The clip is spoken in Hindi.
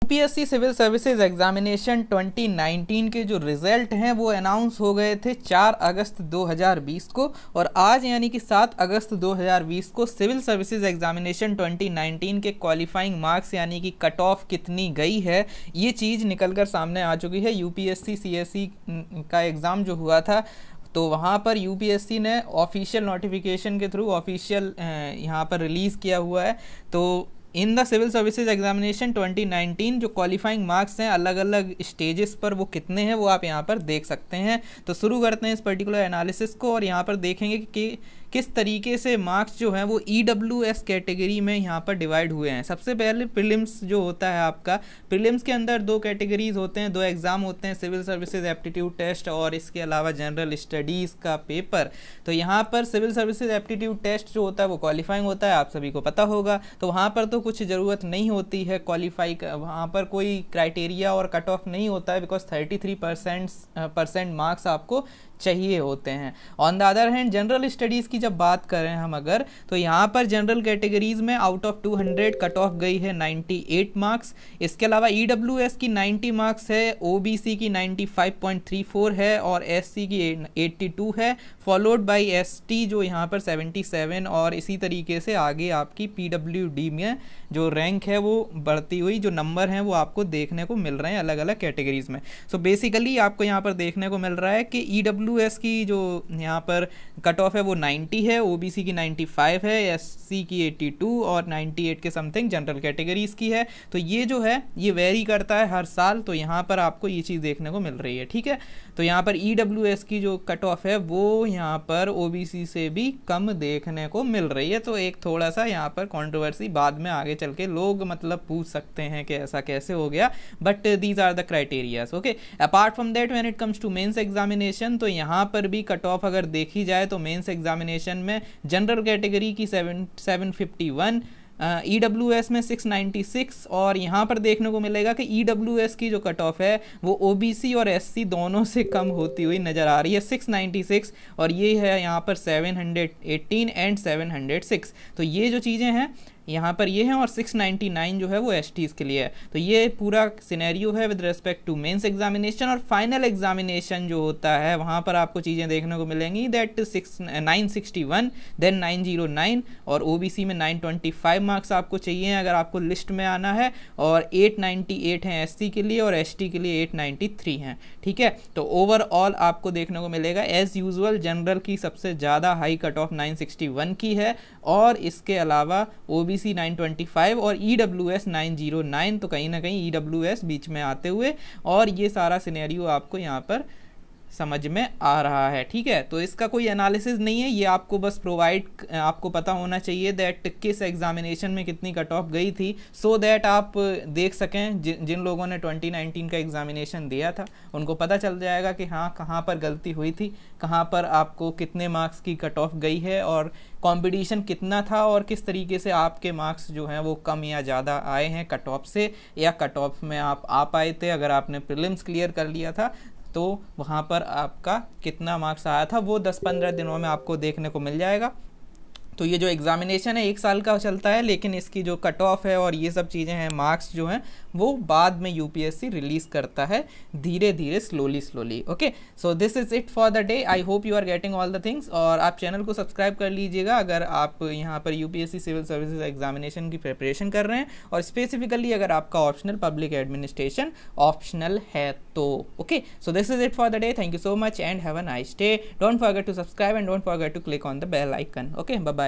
यूपीएससी सिविल सर्विसेज एग्जामिनेशन 2019 के जो रिजल्ट हैं वो अनाउंस हो गए थे 4 अगस्त 2020 को, और आज यानी कि 7 अगस्त 2020 को सिविल सर्विसेज एग्जामिनेशन 2019 के क्वालिफाइंग मार्क्स यानी कि कट ऑफ कितनी गई है ये चीज़ निकल कर सामने आ चुकी है। यूपीएससी सीएसई का एग्ज़ाम जो हुआ था तो वहाँ पर यूपीएससी ने ऑफिशियल नोटिफिकेशन के थ्रू ऑफिशियल यहाँ पर रिलीज़ किया हुआ है। तो in the civil services examination 2019 जो क्वालिफाइंग मार्क्स हैं अलग अलग स्टेजेस पर वो कितने हैं वो आप यहाँ पर देख सकते हैं। तो शुरू करते हैं इस पर्टिकुलर एनालिसिस को और यहाँ पर देखेंगे कि किस तरीके से मार्क्स जो हैं वो ईडब्ल्यूएस कैटेगरी में यहाँ पर डिवाइड हुए हैं। सबसे पहले प्रीलिम्स जो होता है आपका, प्रीलिम्स के अंदर 2 कैटेगरीज होते हैं, 2 एग्ज़ाम होते हैं, सिविल सर्विसेज एप्टीट्यूड टेस्ट और इसके अलावा जनरल स्टडीज़ का पेपर। तो यहाँ पर सिविल सर्विसेज एप्टीट्यूड टेस्ट जो होता है वो क्वालिफाइंग होता है, आप सभी को पता होगा। तो वहाँ पर तो कुछ ज़रूरत नहीं होती है क्वालिफाई, वहाँ पर कोई क्राइटेरिया और कट ऑफ नहीं होता है, बिकॉज 33% मार्क्स आपको चाहिए होते हैं। On the other hand general studies की जब बात करें हम अगर, तो यहाँ पर जनरल कैटेगरीज में आउट ऑफ 200 कट ऑफ गई है 98 मार्क्स। इसके अलावा ईडब्ल्यूएस की 90 मार्क्स है, ओबीसी की 95.34 है और एससी की 82 है, फॉलोड बाय एसटी जो यहाँ पर 77 और इसी तरीके से आगे आपकी पीडब्ल्यूडी में जो रैंक है वो बढ़ती हुई जो नंबर हैं वो आपको देखने को मिल रहे हैं अलग अलग कैटेगरीज में। सो बेसिकली आपको यहाँ पर देखने को मिल रहा है कि ईडब्ल्यूएस की जो यहाँ पर कट ऑफ है वो 90 है, ओबीसी की 95 है, एससी की 82 और 98 के समथिंग जनरल कैटेगरीज की है। तो ये जो है ये वेरी करता है हर साल, तो यहाँ पर आपको ये चीज़ देखने को मिल रही है, ठीक है। तो यहाँ पर ईडब्ल्यूएस की जो कट ऑफ है वो यहाँ पर ओबीसी से भी कम देखने को मिल रही है। तो एक थोड़ा सा यहाँ पर कंट्रोवर्सी बाद में आगे चल के लोग मतलब पूछ सकते हैं कि ऐसा कैसे हो गया, but these are the criterias, okay. Apart from that when it comes to mains examination, तो यहाँ पर भी कट ऑफ अगर देखी जाए तो मेंस एग्जामिनेशन में जनरल कैटेगरी की 751, ईडब्ल्यूएस में 696 और यहाँ पर देखने को मिलेगा कि ईडब्ल्यूएस की जो कट ऑफ है वो ओबीसी और एससी दोनों से कम होती हुई नज़र आ रही है, 696 और ये है यहाँ पर 718 एंड 706। तो ये जो चीज़ें हैं यहाँ पर ये हैं और 699 जो है वो एसटीज़ के लिए है। तो ये पूरा सिनेरियो है with respect to mains examination. और फाइनल एग्जामिनेशन जो होता है वहाँ पर आपको चीज़ें देखने को मिलेंगी दैट 961 देन 909 और ओबीसी में 925 मार्क्स आपको चाहिए अगर आपको लिस्ट में आना है, और 898 हैं एससी के लिए और एसटी के लिए 893 हैं, ठीक है। तो ओवरऑल आपको देखने को मिलेगा एज यूजुअल जनरल की सबसे ज़्यादा हाई कट ऑफ 961 की है और इसके अलावा ओबीसी 925 और ईडब्ल्यूएस 909। तो कहीं ना कहीं ईडब्ल्यूएस बीच में आते हुए, और ये सारा सिनेरियो आपको यहाँ पर समझ में आ रहा है, ठीक है। तो इसका कोई एनालिसिस नहीं है, ये आपको बस प्रोवाइड आपको पता होना चाहिए दैट किस एग्जामिनेशन में कितनी कट ऑफ गई थी, सो दैट आप देख सकें जिन लोगों ने 2019 का एग्जामिनेशन दिया था उनको पता चल जाएगा कि हाँ कहाँ पर गलती हुई थी, कहाँ पर आपको कितने मार्क्स की कट ऑफ गई है और कंपटीशन कितना था और किस तरीके से आपके मार्क्स जो हैं वो कम या ज़्यादा आए हैं कट ऑफ से, या कट ऑफ में आप आ पाए थे अगर आपने प्रीलिम्स क्लियर कर लिया था तो वहाँ पर आपका कितना मार्क्स आया था वो 10-15 दिनों में आपको देखने को मिल जाएगा। तो ये जो एग्जामिनेशन है 1 साल का चलता है, लेकिन इसकी जो कट ऑफ है और ये सब चीज़ें हैं मार्क्स जो हैं वो बाद में यूपीएससी रिलीज़ करता है धीरे धीरे slowly, okay. So this is it for the day. I hope you are getting all the things, और आप चैनल को सब्सक्राइब कर लीजिएगा अगर आप यहाँ पर यूपीएससी सिविल सर्विसेज एग्जामिनेशन की प्रिपरेशन कर रहे हैं, और स्पेसिफिकली अगर आपका ऑप्शनल पब्लिक एडमिनिस्ट्रेशन ऑप्शनल है तो, okay. So this is it for the day. Thank you so much and have a nice day. Don't forget to subscribe and don't forget to click on the bell icon, okay. Bye bye.